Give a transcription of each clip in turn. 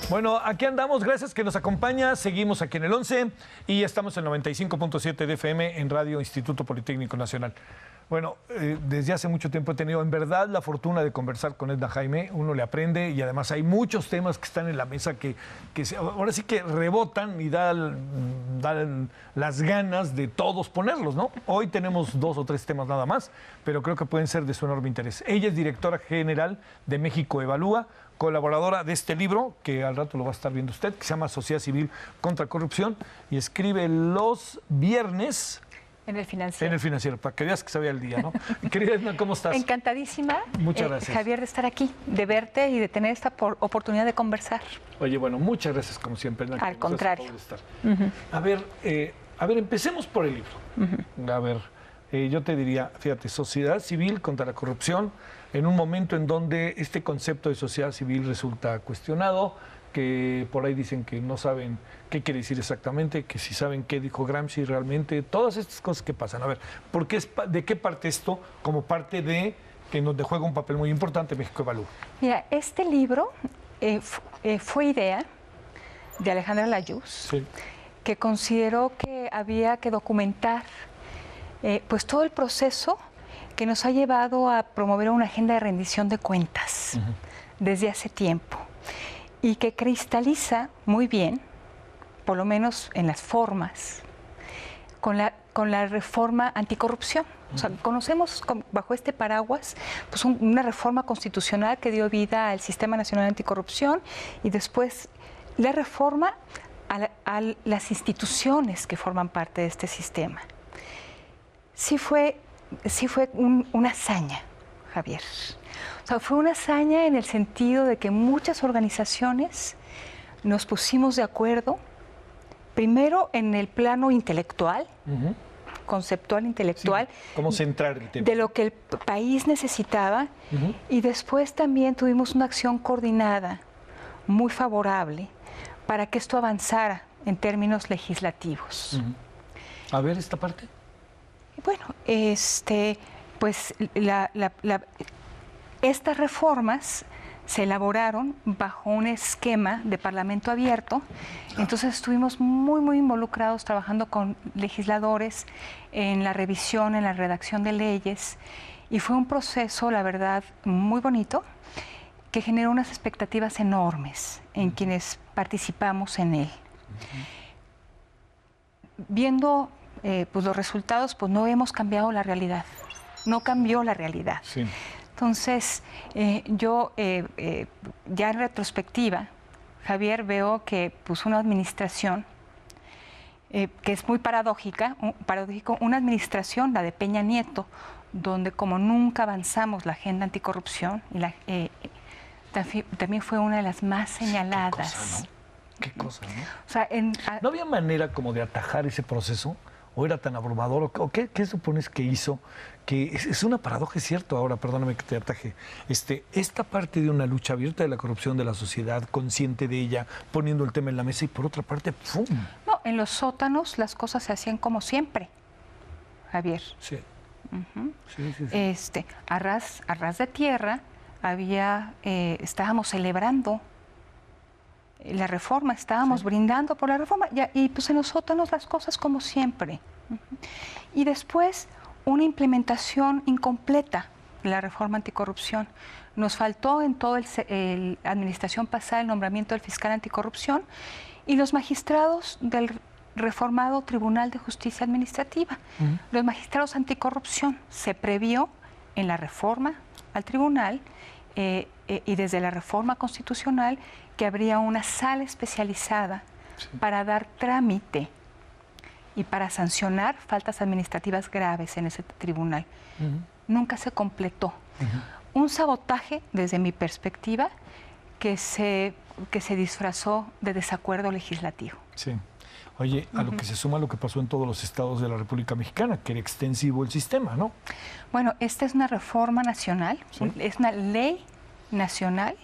Bueno, aquí andamos, gracias que nos acompaña. Seguimos aquí en el 11 y estamos en 95.7 de FM en Radio Instituto Politécnico Nacional. Bueno, desde hace mucho tiempo he tenido en verdad la fortuna de conversar con Edna Jaime. Uno le aprende y además hay muchos temas que están en la mesa que ahora sí que rebotan y dan las ganas de todos ponerlos, ¿no? Hoy tenemos 2 o 3 temas nada más, pero creo que pueden ser de su enorme interés. Ella es directora general de México Evalúa, colaboradora de este libro, que al rato lo va a estar viendo usted, que se llama Sociedad Civil contra Corrupción, y escribe los viernes... En el Financiero. En el Financiero, para que veas que sabía el día, ¿no? Querida Edna, ¿cómo estás? Encantadísima. Muchas gracias. Javier, de estar aquí, de verte y de tener esta oportunidad de conversar. Oye, bueno, muchas gracias como siempre, Edna. Al contrario. A ver, empecemos por el libro. A ver, yo te diría, fíjate, Sociedad Civil contra la Corrupción, en un momento en donde este concepto de sociedad civil resulta cuestionado, que por ahí dicen que no saben qué quiere decir exactamente, que si saben qué dijo Gramsci realmente, todas estas cosas que pasan. A ver, ¿de qué parte esto como parte de que nos juega un papel muy importante México Evalúa? Mira, este libro fue idea de Alejandra Layuz, sí, que consideró que había que documentar pues todo el proceso que nos ha llevado a promover una agenda de rendición de cuentas desde hace tiempo, y que cristaliza muy bien, por lo menos en las formas, con la reforma anticorrupción. O sea, conocemos bajo este paraguas pues una reforma constitucional que dio vida al Sistema Nacional Anticorrupción y después la reforma a las instituciones que forman parte de este sistema. Sí fue una hazaña, Javier. O sea, fue una hazaña en el sentido de que muchas organizaciones nos pusimos de acuerdo, primero en el plano intelectual, conceptual intelectual, sí, cómo centrar el tema, de lo que el país necesitaba, y después también tuvimos una acción coordinada muy favorable para que esto avanzara en términos legislativos. A ver esta parte. Bueno, pues estas reformas se elaboraron bajo un esquema de parlamento abierto, entonces estuvimos muy involucrados trabajando con legisladores en la revisión, en la redacción de leyes, y fue un proceso, la verdad, muy bonito, que generó unas expectativas enormes en quienes participamos en él. Viendo pues los resultados, pues no hemos cambiado la realidad, no cambió la realidad. Sí. Entonces, yo ya en retrospectiva, Javier, veo que pues una administración que es muy paradójico, una administración, la de Peña Nieto, donde como nunca avanzamos la agenda anticorrupción, y también fue una de las más señaladas. Qué cosa, ¿no? O sea, ¿no había manera como de atajar ese proceso? ¿O era tan abrumador? ¿O qué supones que hizo? Que es una paradoja, es cierto, ahora perdóname que te ataje. Esta parte de una lucha abierta de la corrupción de la sociedad, consciente de ella, poniendo el tema en la mesa, y por otra parte, ¡pum! No, en los sótanos las cosas se hacían como siempre, Javier. Sí. Sí. A ras de tierra estábamos celebrando la reforma, estábamos brindando por la reforma, y pues en los sótanos las cosas como siempre. Y después una implementación incompleta de la reforma anticorrupción. Nos faltó en toda la administración pasada el nombramiento del fiscal anticorrupción y los magistrados del reformado Tribunal de Justicia Administrativa. Los magistrados anticorrupción se previó en la reforma al tribunal y desde la reforma constitucional que habría una sala especializada para dar trámite y para sancionar faltas administrativas graves en ese tribunal. Nunca se completó. Un sabotaje, desde mi perspectiva, que se disfrazó de desacuerdo legislativo. Sí. Oye, a lo que se suma lo que pasó en todos los estados de la República Mexicana, que era extensivo el sistema, ¿no? Bueno, esta es una reforma nacional, es una ley nacional,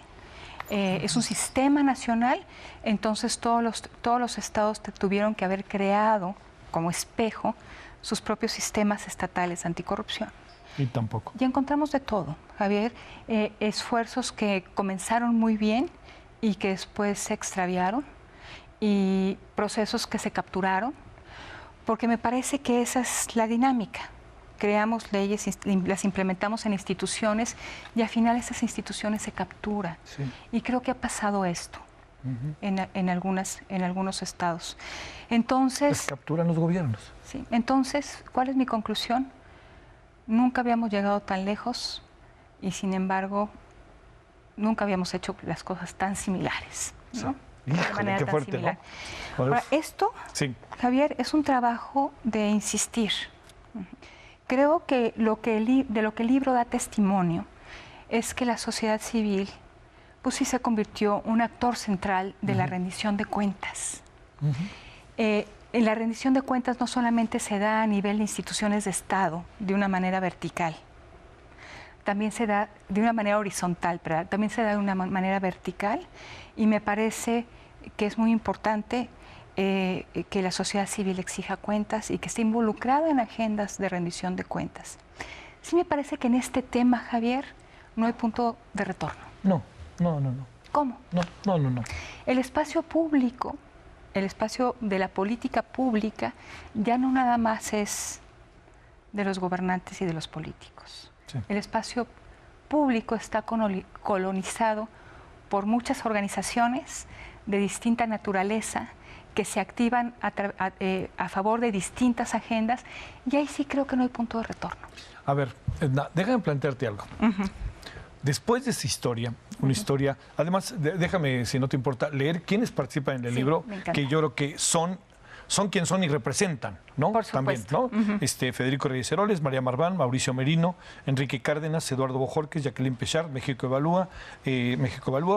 es un sistema nacional, entonces todos los estados tuvieron que haber creado como espejo sus propios sistemas estatales anticorrupción. Y tampoco. Y encontramos de todo, Javier, esfuerzos que comenzaron muy bien y que después se extraviaron, y procesos que se capturaron, porque me parece que esa es la dinámica. Creamos leyes, las implementamos en instituciones y al final esas instituciones se capturan. Sí. Y creo que ha pasado esto en algunos estados. Entonces, las capturan los gobiernos. Sí. Entonces, ¿cuál es mi conclusión? Nunca habíamos llegado tan lejos y sin embargo nunca habíamos hecho las cosas tan similares, ¿no? Sí. Híjole, de manera qué tan fuerte, similar. ¿no? Ahora, esto, sí. Javier, es un trabajo de insistir. Creo que de lo que el libro da testimonio es que la sociedad civil, pues sí se convirtió un actor central de la rendición de cuentas. En la rendición de cuentas no solamente se da a nivel de instituciones de Estado, de una manera vertical, también se da de una manera horizontal, pero también se da de una manera vertical, y me parece que es muy importante que la sociedad civil exija cuentas y que esté involucrada en agendas de rendición de cuentas. Sí me parece que en este tema, Javier, no hay punto de retorno. No. ¿Cómo? No. El espacio público, el espacio de la política pública, ya no nada más es de los gobernantes y de los políticos. Sí. El espacio público está colonizado por muchas organizaciones de distinta naturaleza que se activan a favor de distintas agendas, y ahí sí creo que no hay punto de retorno. A ver, Edna, déjame plantearte algo. Después de esa historia, una historia, además, déjame, si no te importa, leer quiénes participan en el libro, que yo creo que son quien son y representan, ¿no? Por supuesto. También, ¿no? Federico Reyes Heroles, María Marván, Mauricio Merino, Enrique Cárdenas, Eduardo Bojorquez, Jacqueline Pechard, México Evalúa,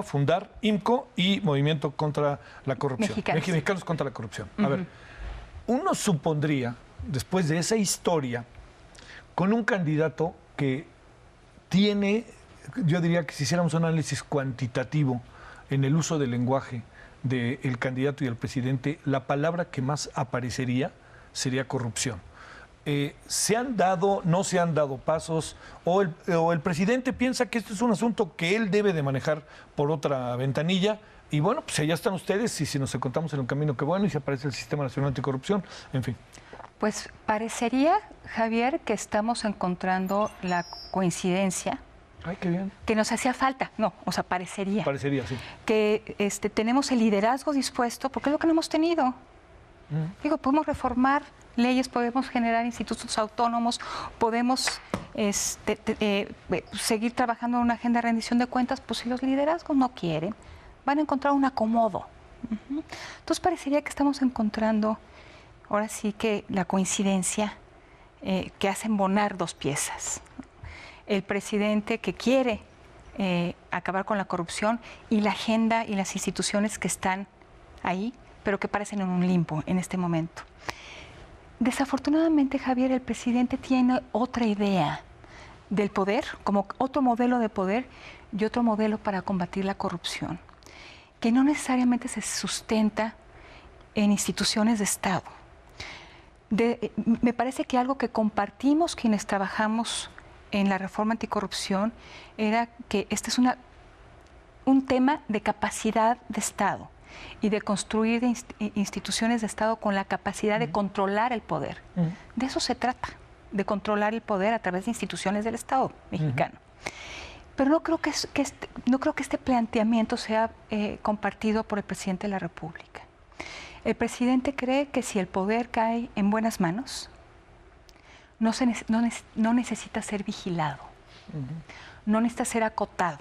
Fundar, IMCO y Movimiento contra la Corrupción. Mexicanos contra la Corrupción. A ver, uno supondría, después de esa historia, con un candidato que tiene, yo diría que si hiciéramos un análisis cuantitativo en el uso del lenguaje del candidato y el presidente, la palabra que más aparecería sería corrupción. ¿Se han dado, no se han dado pasos, o el presidente piensa que esto es un asunto que él debe de manejar por otra ventanilla? Y bueno, pues allá están ustedes, y si nos encontramos en el camino, qué bueno, y si aparece el Sistema Nacional Anticorrupción, en fin. Pues parecería, Javier, que estamos encontrando la coincidencia. Ay, qué bien. Que nos hacía falta, no, o sea, parecería. Parecería, sí. Que tenemos el liderazgo dispuesto, porque es lo que no hemos tenido. Digo, podemos reformar leyes, podemos generar institutos autónomos, podemos seguir trabajando en una agenda de rendición de cuentas, pues si los liderazgos no quieren, van a encontrar un acomodo. Entonces parecería que estamos encontrando, ahora sí que la coincidencia que hace embonar dos piezas. El presidente que quiere acabar con la corrupción y la agenda y las instituciones que están ahí, pero que parecen en un limbo en este momento. Desafortunadamente, Javier, el presidente tiene otra idea del poder, como otro modelo de poder y otro modelo para combatir la corrupción, que no necesariamente se sustenta en instituciones de Estado. Me parece que algo que compartimos quienes trabajamos en la reforma anticorrupción era que este es un tema de capacidad de Estado y de construir instituciones de Estado con la capacidad de controlar el poder. De eso se trata, de controlar el poder a través de instituciones del Estado mexicano. Pero no creo que este planteamiento sea compartido por el presidente de la República. El presidente cree que si el poder cae en buenas manos, no necesita ser vigilado, no necesita ser acotado.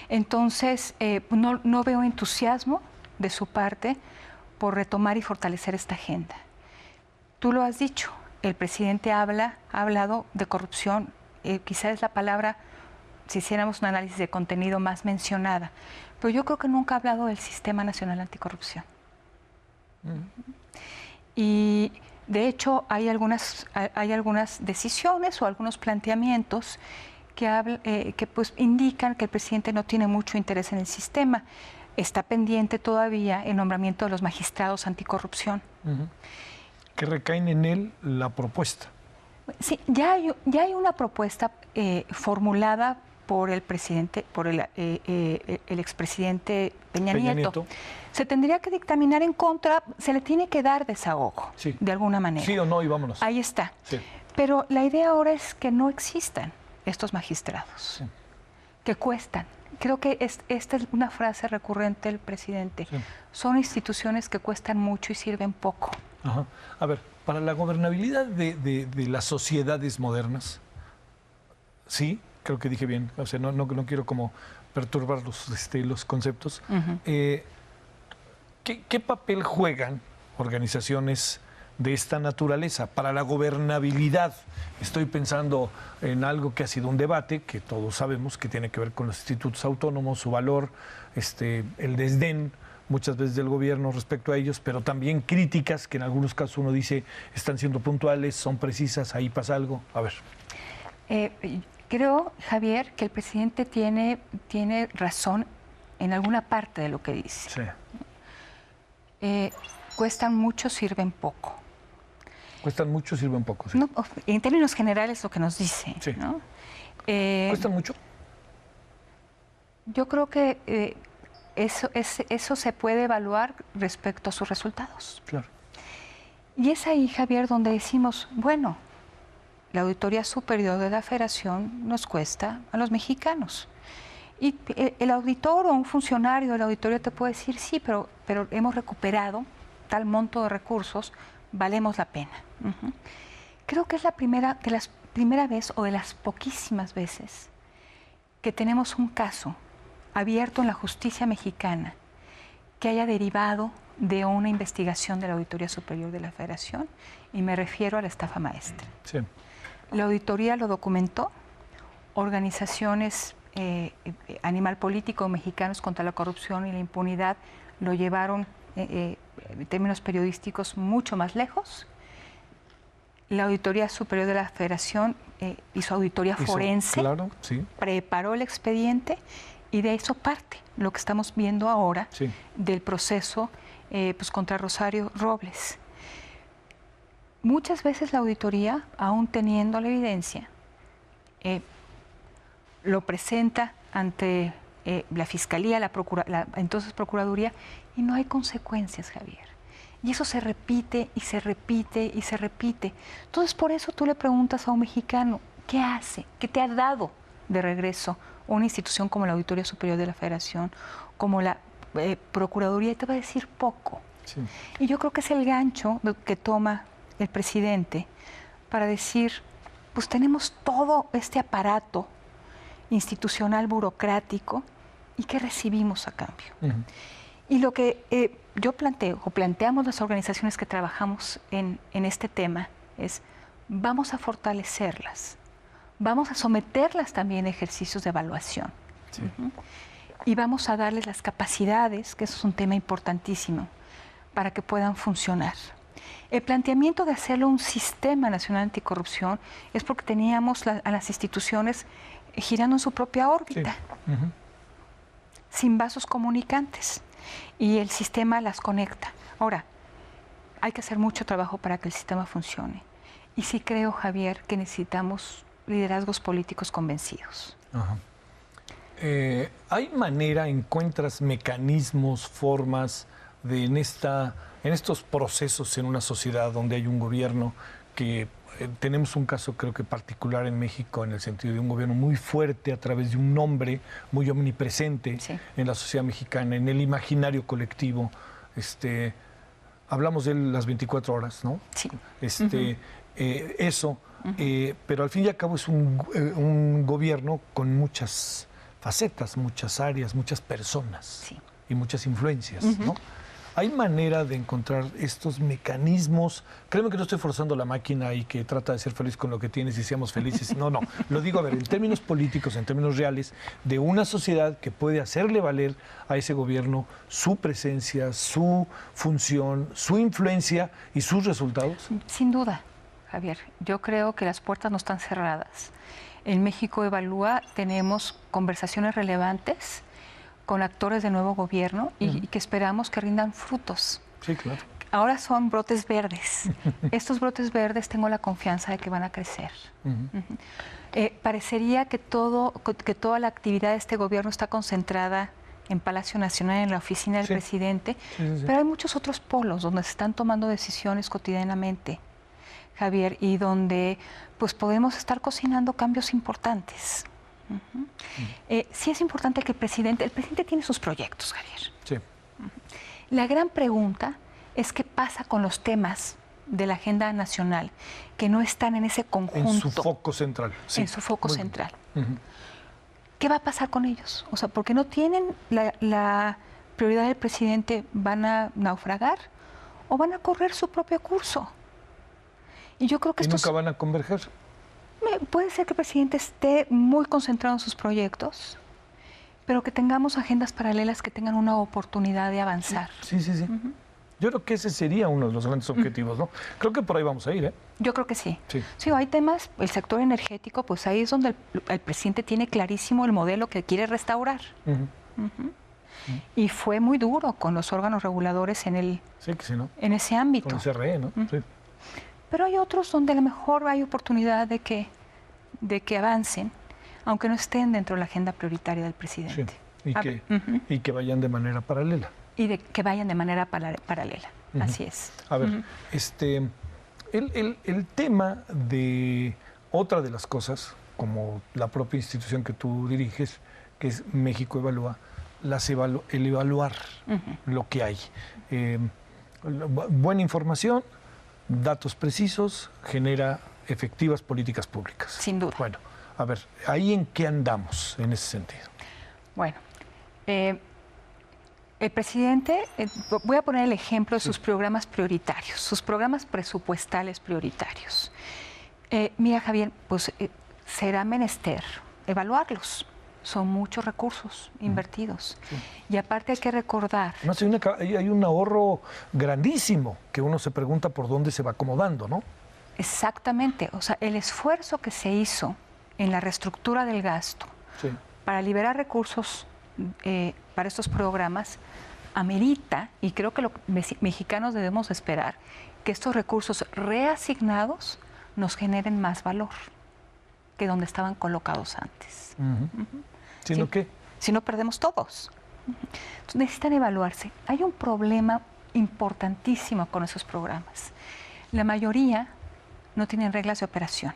Entonces, no veo entusiasmo de su parte por retomar y fortalecer esta agenda. Tú lo has dicho, el presidente ha hablado de corrupción, quizás es la palabra, si hiciéramos un análisis de contenido, más mencionada, pero yo creo que nunca ha hablado del Sistema Nacional Anticorrupción. Y de hecho hay algunas decisiones o algunos planteamientos que pues indican que el presidente no tiene mucho interés en el sistema. Está pendiente todavía el nombramiento de los magistrados anticorrupción. Que recaen en él la propuesta. Sí, ya hay una propuesta formulada por el presidente, por el expresidente Peña Nieto. Se tendría que dictaminar en contra, se le tiene que dar desahogo, de alguna manera. Sí o no, y vámonos. Ahí está. Sí. Pero la idea ahora es que no existan estos magistrados, que cuestan. Creo que esta es una frase recurrente del presidente. Son instituciones que cuestan mucho y sirven poco. Ajá. A ver, para la gobernabilidad de las sociedades modernas, sí, creo que dije bien, o sea, no quiero como perturbar los conceptos. ¿Qué papel juegan organizaciones de esta naturaleza para la gobernabilidad? Estoy pensando en algo que ha sido un debate, que todos sabemos que tiene que ver con los institutos autónomos, su valor, el desdén muchas veces del gobierno respecto a ellos, pero también críticas que en algunos casos uno dice están siendo puntuales, son precisas, ahí pasa algo. A ver. Creo, Javier, que el presidente tiene razón en alguna parte de lo que dice. Sí. Cuestan mucho, sirven poco. Cuestan mucho, sirven poco, sí. No, en términos generales lo que nos dice, sí. ¿no? ¿Cuestan mucho? Yo creo que eso se puede evaluar respecto a sus resultados. Claro. Y es ahí, Javier, donde decimos, bueno, la Auditoría Superior de la Federación nos cuesta a los mexicanos. Y el auditor o un funcionario de la auditoría te puede decir, sí, pero hemos recuperado tal monto de recursos, valemos la pena. Creo que es la primera vez o de las poquísimas veces que tenemos un caso abierto en la justicia mexicana que haya derivado de una investigación de la Auditoría Superior de la Federación, y me refiero a la estafa maestra. Sí. La auditoría lo documentó, organizaciones Animal Político, Mexicanos contra la Corrupción y la Impunidad lo llevaron en términos periodísticos mucho más lejos. La Auditoría Superior de la Federación hizo auditoría forense, claro, sí. Preparó el expediente y de eso parte lo que estamos viendo ahora del proceso contra Rosario Robles. Muchas veces la auditoría, aún teniendo la evidencia, lo presenta ante la Fiscalía, la entonces Procuraduría, y no hay consecuencias, Javier. Y eso se repite y se repite y se repite. Entonces, por eso tú le preguntas a un mexicano, ¿qué hace? ¿Qué te ha dado de regreso una institución como la Auditoría Superior de la Federación, como la Procuraduría? Y te va a decir poco. Sí. Y yo creo que es el gancho que toma el presidente para decir, pues tenemos todo este aparato institucional burocrático, ¿y qué recibimos a cambio? Y lo que yo planteo, o planteamos las organizaciones que trabajamos en este tema, es vamos a fortalecerlas, vamos a someterlas también a ejercicios de evaluación. Sí. Y vamos a darles las capacidades, que eso es un tema importantísimo, para que puedan funcionar. El planteamiento de hacerlo un sistema nacional anticorrupción es porque teníamos a las instituciones girando en su propia órbita, sin vasos comunicantes, y el sistema las conecta. Ahora, hay que hacer mucho trabajo para que el sistema funcione. Y sí creo, Javier, que necesitamos liderazgos políticos convencidos. ¿Hay manera, encuentras mecanismos, formas de en estos procesos en una sociedad donde hay un gobierno que tenemos un caso creo que particular en México en el sentido de un gobierno muy fuerte a través de un nombre muy omnipresente en la sociedad mexicana, en el imaginario colectivo? Hablamos de él las 24 horas, ¿no? Sí. Pero al fin y al cabo es un gobierno con muchas facetas, muchas áreas, muchas personas y muchas influencias, ¿no? ¿Hay manera de encontrar estos mecanismos? Créeme que no estoy forzando la máquina y que trata de ser feliz con lo que tienes y seamos felices. No. Lo digo, a ver, en términos políticos, en términos reales, de una sociedad que puede hacerle valer a ese gobierno su presencia, su función, su influencia y sus resultados. Sin duda, Javier. Yo creo que las puertas no están cerradas. En México Evalúa tenemos conversaciones relevantes con actores del nuevo gobierno y que esperamos que rindan frutos. Sí, claro. ahora son brotes verdes. Estos brotes verdes tengo la confianza de que van a crecer. Parecería que toda la actividad de este gobierno está concentrada en Palacio Nacional, en la oficina del presidente, pero hay muchos otros polos donde se están tomando decisiones cotidianamente, Javier, y donde pues podemos estar cocinando cambios importantes. Sí es importante que el presidente tiene sus proyectos, Javier. Sí. La gran pregunta es qué pasa con los temas de la agenda nacional que no están en ese conjunto. En su foco central. Sí. En su foco central. ¿Qué va a pasar con ellos? O sea, porque no tienen la prioridad del presidente, ¿van a naufragar o van a correr su propio curso? Y yo creo que nunca van a converger. Puede ser que el presidente esté muy concentrado en sus proyectos, pero que tengamos agendas paralelas que tengan una oportunidad de avanzar. Sí. Yo creo que ese sería uno de los grandes objetivos, ¿no? Creo que por ahí vamos a ir, ¿eh? Yo creo que sí. Sí, hay temas, el sector energético, pues ahí es donde el presidente tiene clarísimo el modelo que quiere restaurar. Y fue muy duro con los órganos reguladores en ese ámbito. Con el CRE, ¿no? Sí. Pero hay otros donde a lo mejor hay oportunidad de que avancen, aunque no estén dentro de la agenda prioritaria del presidente. Sí. Y que vayan de manera paralela. Y que vayan de manera paralela. Así es. A ver, el tema de otra de las cosas, como la propia institución que tú diriges, que es México Evalúa, el evaluar lo que hay. Buena información, datos precisos, genera efectivas políticas públicas. Sin duda. Bueno, a ver, ¿ahí en qué andamos en ese sentido? Bueno, el presidente, voy a poner el ejemplo de sus programas prioritarios, sus programas presupuestales prioritarios. Mira, Javier, pues será menester evaluarlos. Son muchos recursos invertidos. Y aparte hay que recordar... No, hay un ahorro grandísimo que uno se pregunta por dónde se va acomodando, ¿no? Exactamente. O sea, el esfuerzo que se hizo en la reestructura del gasto para liberar recursos para estos programas amerita, y creo que los mexicanos debemos esperar, que estos recursos reasignados nos generen más valor que donde estaban colocados antes. ¿Sino qué? Si no, perdemos todos. Entonces, necesitan evaluarse. Hay un problema importantísimo con esos programas. La mayoría no tienen reglas de operación.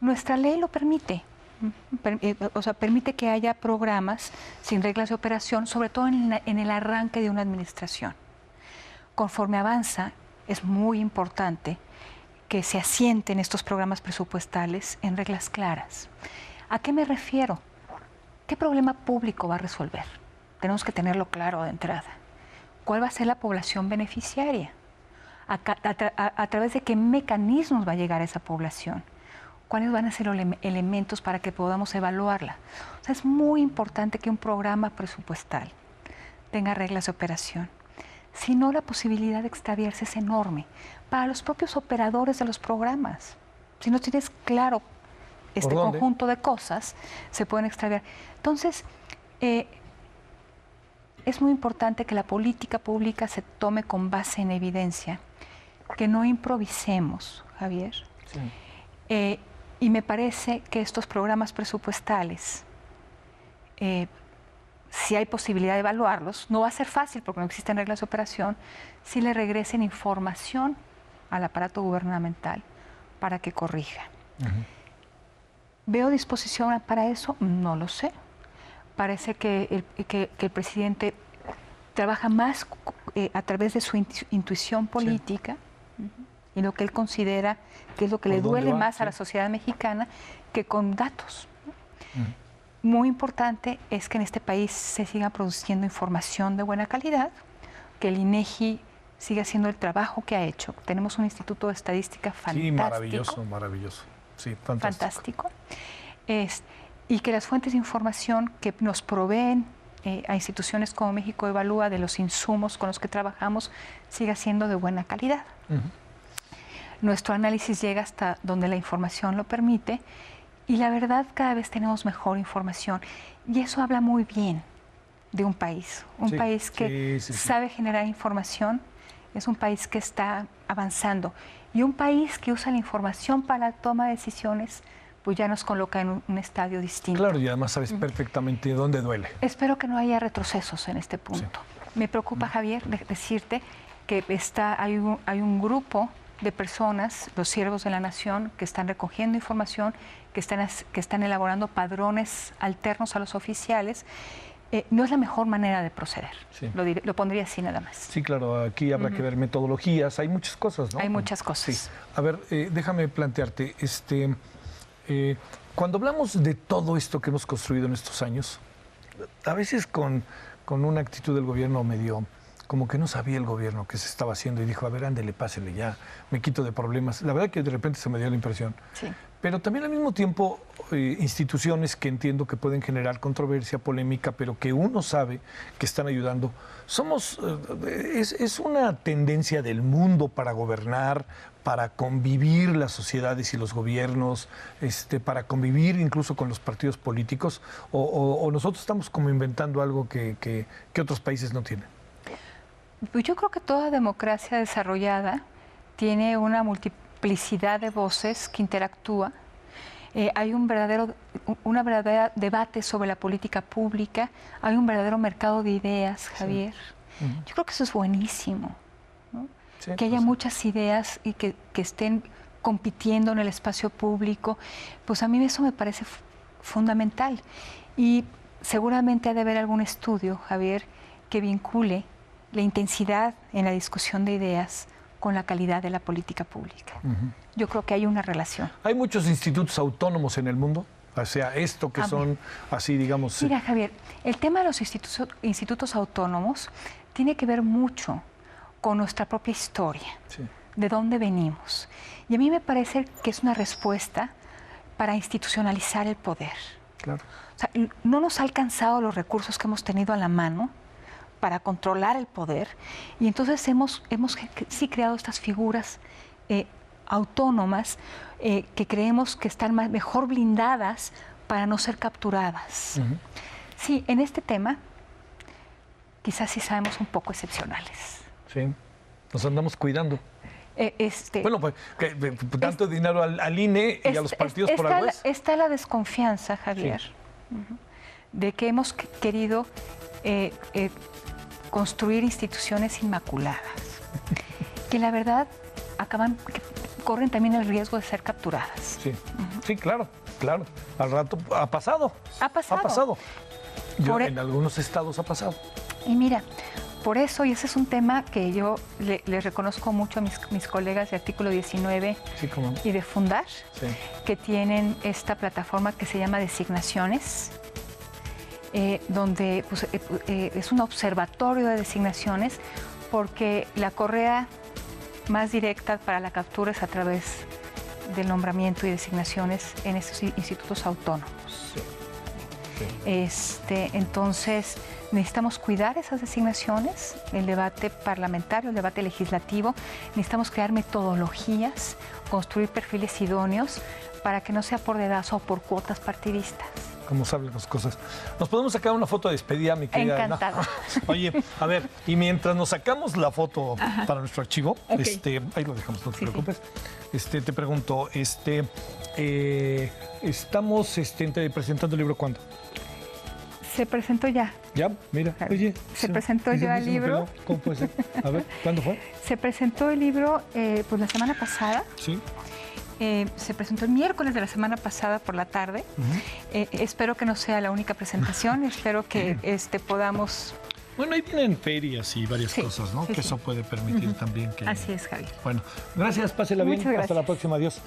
Nuestra ley lo permite. O sea, permite que haya programas sin reglas de operación, sobre todo en el arranque de una administración. Conforme avanza, es muy importante que se asienten estos programas presupuestales en reglas claras. ¿A qué me refiero? ¿Qué problema público va a resolver? Tenemos que tenerlo claro de entrada. ¿Cuál va a ser la población beneficiaria? ¿A través de qué mecanismos va a llegar a esa población? ¿Cuáles van a ser los elementos para que podamos evaluarla? O sea, es muy importante que un programa presupuestal tenga reglas de operación. Si no, la posibilidad de extraviarse es enorme para los propios operadores de los programas. Si no tienes claro este conjunto de cosas, se pueden extraviar. Entonces, es muy importante que la política pública se tome con base en evidencia, que no improvisemos, Javier. Sí. Y me parece que estos programas presupuestales, si hay posibilidad de evaluarlos, no va a ser fácil porque no existen reglas de operación, si le regresen información al aparato gubernamental para que corrija. ¿Veo disposición para eso? No lo sé. Parece que el presidente trabaja más a través de su intuición política y lo que él considera que es lo que le duele más a la sociedad mexicana que con datos. Muy importante es que en este país se siga produciendo información de buena calidad, que el INEGI siga haciendo el trabajo que ha hecho. Tenemos un instituto de estadística fantástico. Sí, maravilloso, maravilloso. Sí, fantástico. Y que las fuentes de información que nos proveen a instituciones como México Evalúa de los insumos con los que trabajamos siga siendo de buena calidad. Nuestro análisis llega hasta donde la información lo permite y la verdad cada vez tenemos mejor información y eso habla muy bien de un país que sabe generar información es un país que está avanzando. Y un país que usa la información para la toma de decisiones, pues ya nos coloca en un estadio distinto. Claro, y además sabes perfectamente dónde duele. Espero que no haya retrocesos en este punto. Sí. Me preocupa, Javier, decirte que hay un grupo de personas, los siervos de la nación, que están recogiendo información, que están elaborando padrones alternos a los oficiales. No es la mejor manera de proceder. Sí. Lo pondría así nada más. Sí, claro, aquí habrá que ver metodologías, hay muchas cosas, ¿no? Hay muchas cosas. Sí. A ver, déjame plantearte, cuando hablamos de todo esto que hemos construido en estos años, a veces con una actitud del gobierno medio, como que no sabía el gobierno qué se estaba haciendo y dijo, a ver, ándele, pásele ya, me quito de problemas. La verdad que de repente se me dio la impresión. Sí. Pero también al mismo tiempo instituciones que entiendo que pueden generar controversia, polémica, pero que uno sabe que están ayudando. Es una tendencia del mundo para gobernar, para convivir las sociedades y los gobiernos, para convivir incluso con los partidos políticos, o nosotros estamos como inventando algo que otros países no tienen. Pues yo creo que toda democracia desarrollada tiene una multiplicidad de voces que interactúa. Hay un verdadero debate sobre la política pública, hay un verdadero mercado de ideas, Javier. Sí. Yo creo que eso es buenísimo, ¿no? Sí, que haya muchas ideas y que estén compitiendo en el espacio público, pues a mí eso me parece fundamental. Y seguramente ha de haber algún estudio, Javier, que vincule la intensidad en la discusión de ideas con la calidad de la política pública. Yo creo que hay una relación. ¿Hay muchos institutos autónomos en el mundo? O sea, esto que son así, digamos... Mira, Javier, el tema de los institutos autónomos tiene que ver mucho con nuestra propia historia, sí, de dónde venimos. Y a mí me parece que es una respuesta para institucionalizar el poder. Claro. O sea, no nos ha alcanzado los recursos que hemos tenido a la mano para controlar el poder, y entonces hemos sí creado estas figuras autónomas que creemos que están mejor blindadas para no ser capturadas. Sí, en este tema quizás sí sabemos un poco excepcionales. Sí, nos andamos cuidando. Bueno, pues tanto dinero al INE y a los partidos por algo es. Está la desconfianza, Javier, sí, de que hemos querido construir instituciones inmaculadas, que la verdad corren también el riesgo de ser capturadas. Sí, sí, claro. Al rato ha pasado. Ha pasado. En algunos estados ha pasado. Y mira, por eso, y ese es un tema que yo le reconozco mucho a mis colegas de Artículo 19 sí, y de Fundar, sí, que tienen esta plataforma que se llama Designaciones, donde pues, es un observatorio de designaciones, porque la correa más directa para la captura es a través del nombramiento y designaciones en estos institutos autónomos. Sí. Sí. Entonces, necesitamos cuidar esas designaciones, el debate parlamentario, el debate legislativo, necesitamos crear metodologías, construir perfiles idóneos para que no sea por dedazo o por cuotas partidistas. Como saben las cosas. ¿Nos podemos sacar una foto de despedida, mi querida? Encantada. Oye, a ver, y mientras nos sacamos la foto para nuestro archivo, okay, ahí lo dejamos, no te preocupes. Sí. Te pregunto, estamos presentando el libro ¿cuándo? Se presentó ya. Ya, mira, oye. Se presentó ya el libro. ¿Cómo puede ser? A ver, ¿cuándo fue? Se presentó el libro pues la semana pasada. Sí. Se presentó el miércoles de la semana pasada por la tarde. Espero que no sea la única presentación, espero que podamos... Bueno, ahí tienen ferias y varias cosas, ¿no? Sí, que eso puede permitir también que... Así es, Javier. Bueno, gracias, pásela bien. Muchas gracias. Hasta la próxima, adiós.